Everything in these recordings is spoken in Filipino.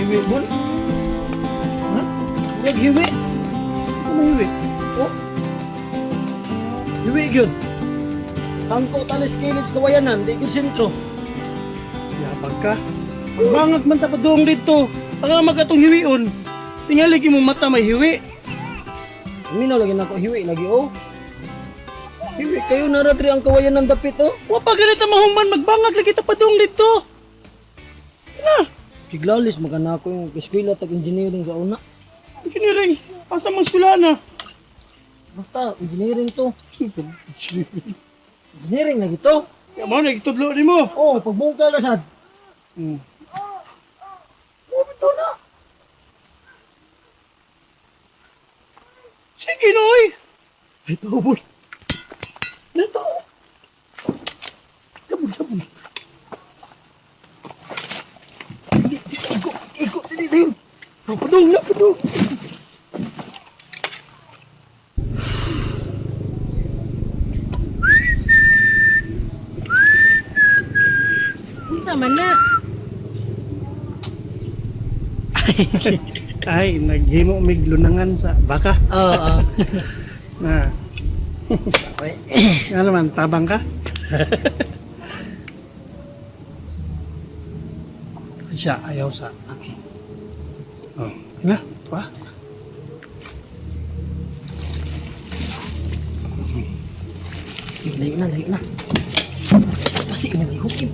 hiwi, Bon? Ha? Murag hiwi? Ano hiwi? Oh? Hiwi yun. Sangko tanis kilid sa kawayanan, di ko sentro. Yabag ka. Ang bangag man tapadong dito. Ang magatong hiwion. Tingali mo mata may hiwi. Minaw lagi na ako hiwi lagi oh. Hiwi kayo naratri ang kawayan ng dapit oh. Wa pa ganit ang mahuman magbangag lagi tapadong dito. Na. Siglalis magana ko yung eskwela tag engineering sa una. Engineering? Asa mo eskwela na? Basta engineering to. Engineering lagi to. Ya mo nagitudlo nimo. Oh, pagbungkal na sad. Oh, bito na. Sige, Noy. Ito, Bon. Ito. Sabon, sabon. Ikot, dili, dili. Napadong, napadong. Sama na. Ay, naghimo mig lunangan sa baka. Oo. Na. Ano man, tabang ka? Siya, ayaw sa. Okay. Oh, na, pa. Layo na. Pasti ini may hukim.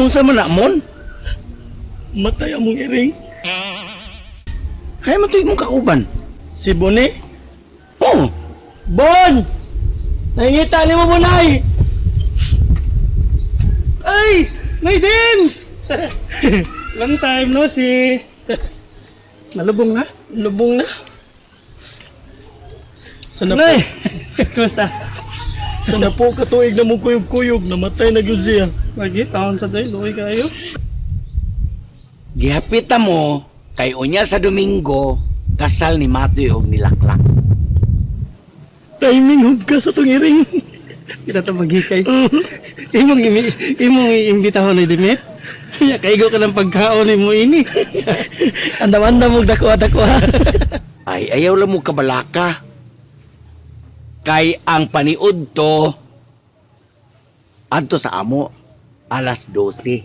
Unsa man namon? Matay among iring. Hay matuig mong kauban. Si Boni? Oh. Bon! Nangita ni mo Bonay. Ay, Nay Dims. Long time no see. Nalubong na? Lubong na. Sana po. Kumusta? Sana po katuig na mong kuyog-kuyog, namatay na gyud siya. Lagi, taon sa day, luwi kayo. Gihapita mo, kay unya sa Domingo, kasal ni Matoy og nilaklak. Timing hub ka sa tungiring. Kita ito maghikay. Imong iimbitahon ni Dimit. Kaya kaigo ka ng pagkaon ni mo ini. Andam-andam mo dako-dako. Ay, ayaw lang mo kabalaka. Kay ang paniud to, adto sa amo, alas 12.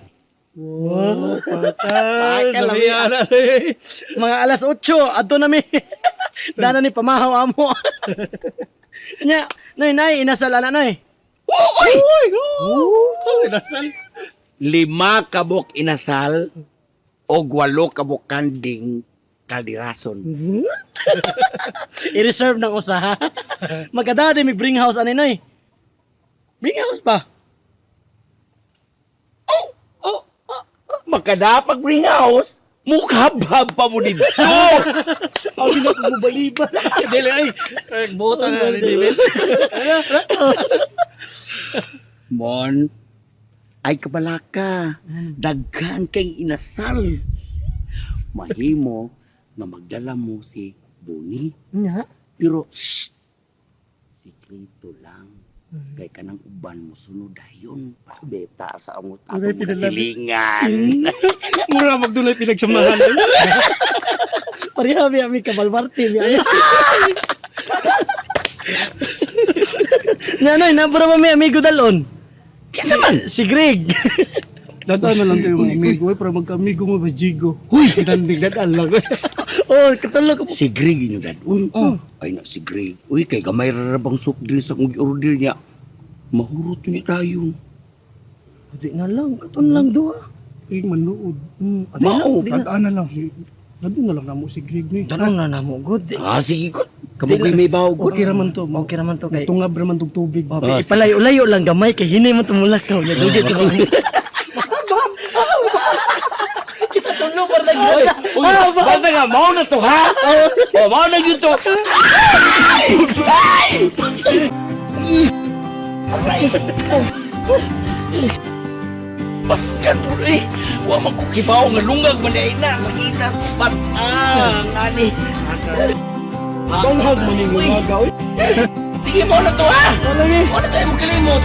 Wow, patay. Lamian. Mga alas 8, adto na mi. Dana ni pamahaw amo. Nya, nay, inasal ana nay. Uy! Inasal. 5 kabok inasal, og 8 kabok kanding kaldirason. I-reserve ng usaha. Magkadadi may bring house ani nay. Bring house pa. Makadapag bring house, mukhabhab pa mo dito. Ang pinakubaliban. Dili ay. Bota na ni David. Mon, ay kabalaka, daghan kay inasal. Mahimo na magdala mo si Boni. Nya. Pero, shh! Sikreto lang. Kay kanang uban mo sunod dayon. Beta sa amot Okay, atong pinalabi. silingan. Mura magdulay pinagsamahan. Parihabi ami kabalbarte mi ay. Nanay, nabura pa may amigo dalon. Kisa man? Si Greg. Dadaan na lang kayo mga amigo para magka-amigo mo ba Jigo. Huy! Kinandig dadaan lang. Oh, katulog ko. Si Greg yun dad. Uy, ay na si Greg. Uy, kay gamay rarabang soup drinks akong i-order niya. Mahurot niya tayo. Di na lang, katon lang doa. Ay, manood. Mao, Dadaan na lang. Dadaan na lang namo si Greg ni. Tanong na namo good. Ah, sige ko. Kamugoy may bawgon. Okay raman to. Okay raman to kay. Tungab raman tong tubig. Ipalayo-layo lang gamay kay hinay mo tumulakaw nya dugay to. Kita tulo par nagay. Basta nga, mau na to ha? O, mau na yun to. Basta to eh. Wa magkukibaw nga lungag manay na. Sakita to pat. Ngani. Banghag man yung lumagaw. Sige, mau na to ha? Lagi. Mau na tayo magkalimot.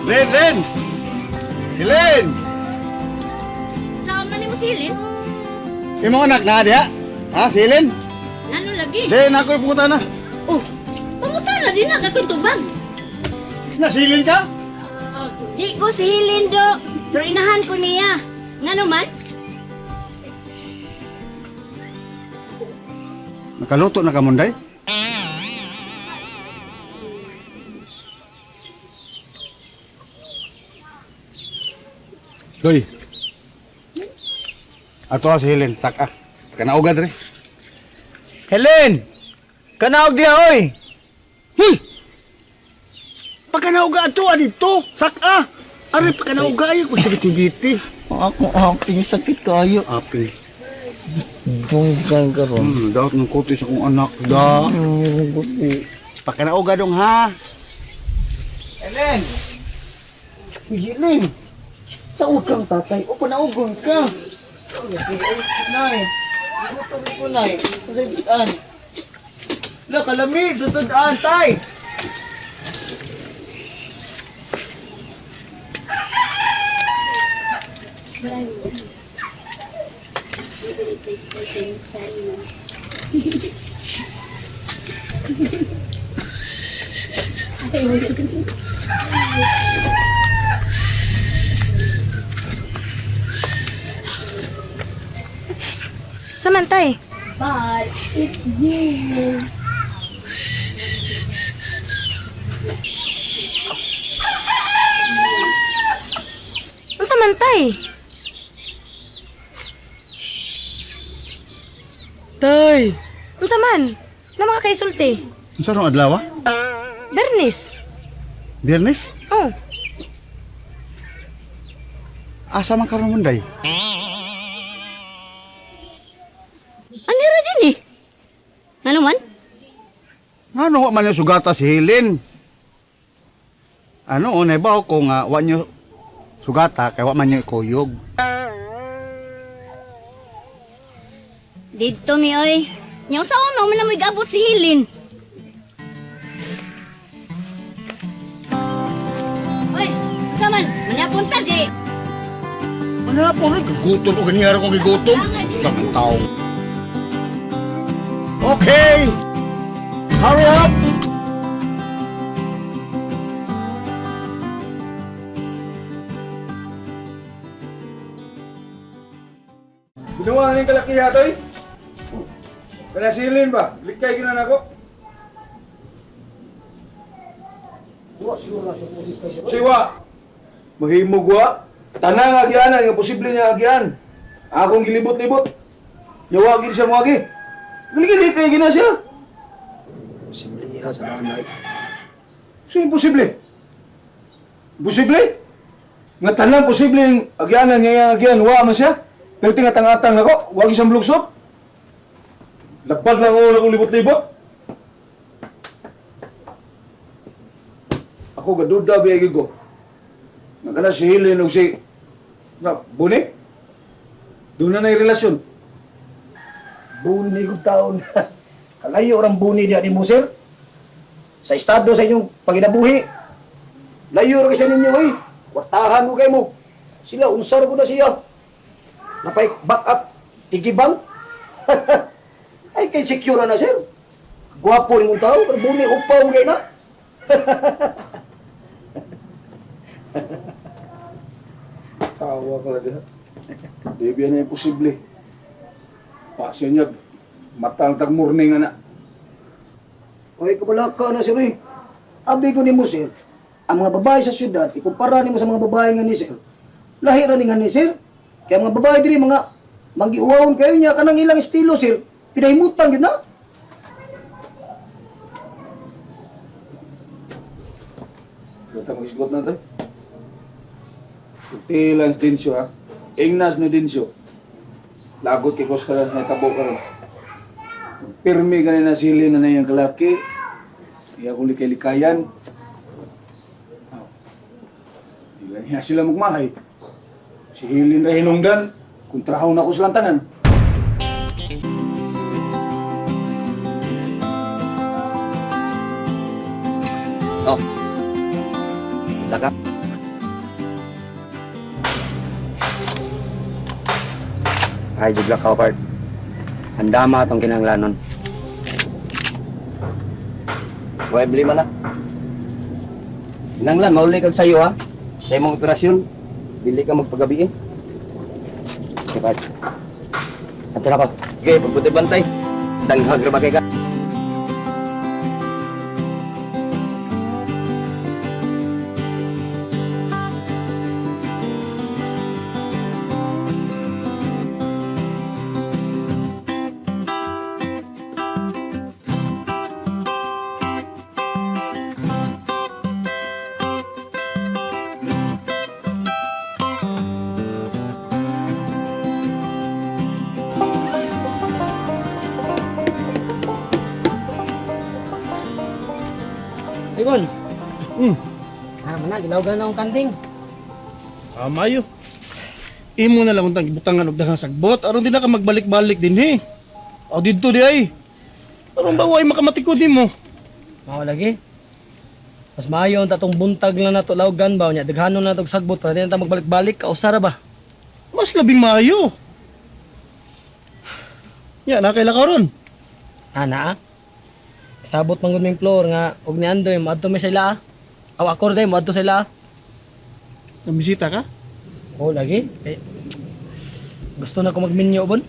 Ren! Silin! Saan man mo silin? Imong anak na diha? Ha, silin? Ano lagi? Len, ako ipunta na. Oh, pamuta na din na katong tubag. Nasilin ka? Di ko si Hilindo, pero inahan ko niya. Nga naman? Nakaluto na ka, Munday? Doy. Ato si Helen, saka. Kanaugad rin. Helen! Kanaog diha oy. Pagkanauga ato dito. Saka. Ari pagkanauga ayo kung sakit si Diti. Ako aping sakit kayo. Api. Dunggan karon. Daot ng kote sa kong anak. Da. Pakanauga dong ha. Helen! Helen! Tawag kang tatay o panaugon ka. Nay, gutom ko nay. Sa sadaan. La, kalamig sa sadaan, tay! Samantay. But it's you. Ang samantay. Tay. Ang saman. Na makakaisulti. Saan ang adlaw? Bernis. Biyernes? Oh. Asa man karon Munday? Anira din eh. Nga naman? Ano wa man yung sugata si Helen? Ano, unay ba ko nga wa nyo sugata kay wa man nyo ikuyog. Dito mi oy. Nyaw sa uno man na mo igabot si Hilin. Oy, saman, manapunta di. Ano po rin? Gugutom o ganyan kong gigutom? Sakang tao. Okay! Hurry up! Ginawa ng kalaki yatoy? Panasilin ba? Likay gina nako? Siwa! Mahimog wa? Tanang agyanan, nga posible niya agyan. Akong gilibot-libot. Nyawagin siya mo agi. Galing-galing gina siya. Posible iha sa nanay. So, imposible. Imposible? Nga tanang posible agyanan niya agyan, wa man siya. Pero tingatang-atang nako, wag isang blugsop. Lapad lang ako na libot-libot. Ako gaduda biyagi ko. Nagkana si Helen o si Bunik. Doon na yung relasyon. Buni kong taon. Kalayo orang buni diya ni mo, sir. Sa estado sa inyong paginabuhi. Layo rin kasi ninyo, eh. Kwartahan ko kayo mo. Sila, unsar ko na siya. Napay back up, tigibang. Ay, kay secure na, sir. Gwapo ni mong tao, pero buni upaw kayo na. Tawa ka na diha. Di biya na imposible. Pasya niya, matang tag-morning na. Ay, kabalaka na, sir, eh. Abi ko ni mo, sir. Ang mga babae sa syudad, ikumpara ni mo sa mga babae nga ni, sir. Lahi ra ni nga ni, sir. Kaya mga babae diri mga Magiuwawon kayo niya kanang ilang estilo, sir. Pinahimutan yun na. Kita mag-isgot na ito. Tilang Dinsyo, ha? Ingnas ni Dinsyo. Lagot kay Costalas na tabo ka rin. Pirmi ka na silin na yung kalaki. Iya kong likay-likayan. Ilan niya sila magmahay. Si Hilin na hinungdan. Kontrahaw na ko silang tanan. Oh. Laka. Ay, jugla ka, Bart. Handa ma itong kinanglanon. Huwag beli mana. Kinanglan, mauli kag sayo ha. Sa imong operasyon, bili ka magpagabi eh. Okay, Bart. Ante na pa. Okay, pagpunti bantay. Danghag na ba kay ka? Igon. Mana gilawgan na akong kanding. Mayo. Imo na lang untang gibutangan og daghang sagbot aron di na ka magbalik-balik din he. O didto di ay. Aron ba way makamatikod nimo? Mao lagi. Mas maayo ang tatong buntag lang nato lawgan ba nya daghanon na tog sagbot para di na ta magbalik-balik kausara ba. Mas labing maayo. Ya, nakaila ka ron. Ana. Sabot man gud ming floor nga og ni Andoy moadto mi sa ila. Aw ako rin moadto sa ila. Namisita ka? Oh lagi. Gusto na ko magminyo bon.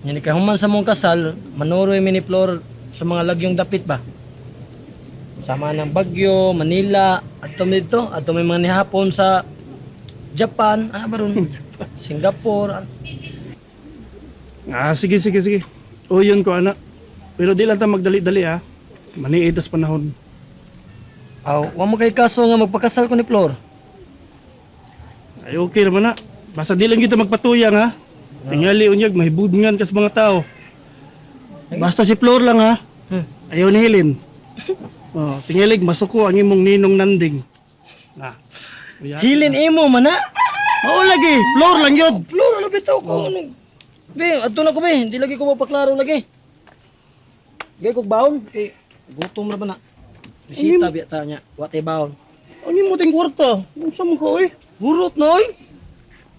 Yan kay human sa mong kasal, manuroy mini floor sa mga lagyong dapit ba. Sama ng Bagyo, Manila, adto mi dito, adto may mga nihapon sa Japan, ano ba ron? Singapore. Sige. O yun ko, anak. Pero di lang ta magdali-dali, ha. Maniit as panahon. Aw, wa mo kay kaso nga magpakasal ko ni Flor. Ay, okay naman, na. Basta di lang kita magpatuyang, ha. Tingali unyag, mahibudngan ka sa mga tao. Basta si Flor lang, ha. Ayaw ni Helen. Tingalig, masuko ang imong ninong nanding. Na. Hilin imo man na. Mao lagi, Flor lang yun. Flor, ano bitaw ko? Ano? Be, adto na ko be, hindi lagi ko mapaklaro lagi. Gay kog baon, kay gutom na ba na. Bisita biya ta nya, wate baon. Ang imo ting kwarta. Unsa mo ka, oy? Burot na oy.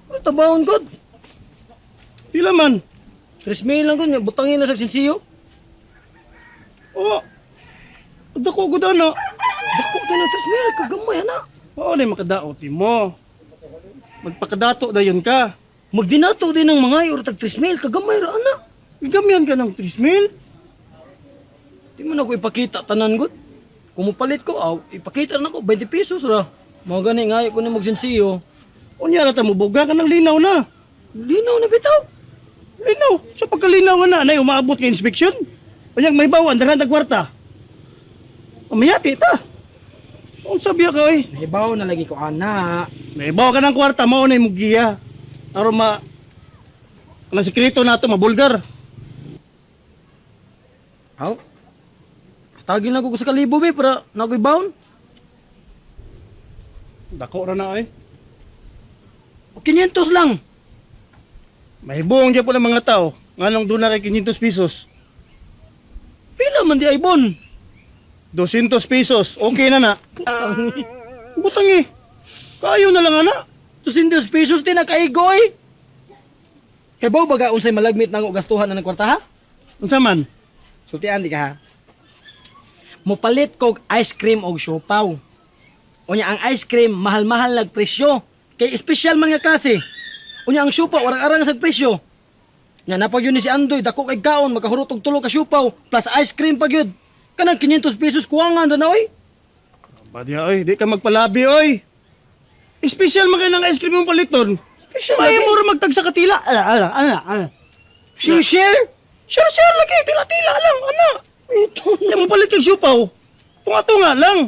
Ano ta baon gud? Pila man? 3,000 lang gud, butangin na sa sinsiyo. Oh. Dako gud ana. Dako ka na 3,000 kagamay ana. Oo, na makadaot mo. Magpakadato dayon ka. Magdinato din ng mga or tag 3,000 kagamay ra ana. Gamyan ka ng 3,000. Di man ako ipakita tanan gud. Kung mupalit ko, ipakita na ko 20 pesos ra. Mga gani nga ko ni magsinsiyo. Unya na ta mo buga ka ng linaw na. Linaw na bitaw. Linaw. Sa pagkalinaw na, nay umaabot ka inspeksyon. Unyag may bawan daghan tag kwarta. Amayati ta. Unsa biya ka oy? Nahibaw na lagi ko ana. May bawa ka ng kwarta mao na imong giya. Aron ang sekreto nato mabulgar. Aw. Tagin na ko sa kalibo be para nakoy baon. Dako ra na oy. O 500 lang. May buong dyan po ng mga tao. Nganong doon na kay 500 pesos. Pila man di ay bon. 200 pesos. Okay na na. Butang eh. Kayo na lang ana. 200 pesos din na kaigoy. Kay baw baga unsay malagmit nang gastuhan na ng kwarta ha? Unsa man? Sultian di ka ha. Mupalit kog ice cream og siopaw. Unya ang ice cream mahal-mahal lag presyo. Kay espesyal man nga klase. Unya ang siopaw arang-arang sa presyo. Nya napag yun ni si Andoy dako kay kaon makahurot og 3 ka siopaw plus ice cream pa gyud. Kanang 500 pesos kuwangan na oy. Badya oy, di ka magpalabi oy. Espesyal man kay ng ice cream yung paliton. Special May lagi. mura magtag sa katila. Share? Share lagi, tila-tila lang, ana. Ito. Yung mapalit kang siupaw. Tunga-tunga lang.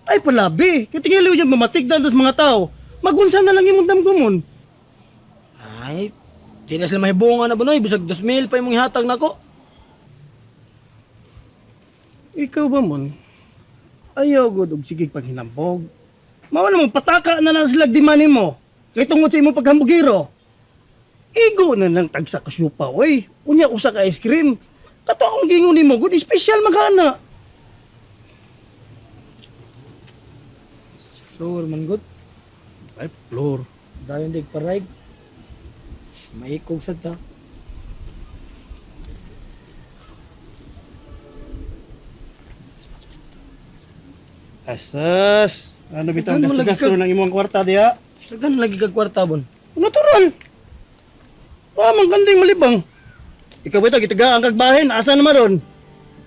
Ay palabi. Katingaliw dyan mamatigdan sa mga tao. Magunsa na lang yung damgumon. Ay, di na sila mahibungan na ba noy? Bisag 2,000 pa yung ihatag na ko. Ikaw ba mon? Ayaw god og sige paghinambog. Mao na mong pataka na lang sila dimanin mo. Kay tungod sa imong paghambugiro. Igo na lang tagsa ka siupaw, oy. Unya usa ka ice cream. Kato akong gingon nimo, good special magana. Floor man good. Ay, floor. Dayon dig parayg. Maikog sad ta. Asas. Ano bitaw Ano lagi gasto ka- ng imong kwarta diha? Dagan lagi kag kwarta bon. Natural. Man ganding malibang. Ikaw ba ito, gitagaan kag bahin, asa naman ron?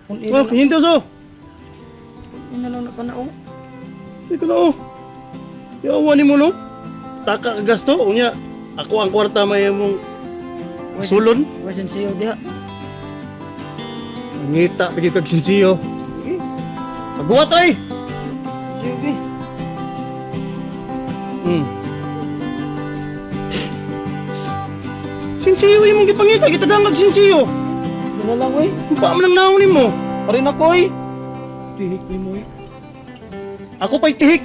Kun Oh, hinto so. ina lang na kanao. Ikaw na oh. Yawa ni mo no? Taka ka gasto, unya. Ako ang kwarta may mong sulon. Wasin siyo diha. Ngita, pagit kag sinsiyo. Pagbuhat ay! Sige. Sinsiyo yung mong gipangita, gitagaan kag sinsiyo. Dala lang oy. Paam lang naunin mo. Parin ako oy. Tihik ni mo eh. Ako pa'y tihik.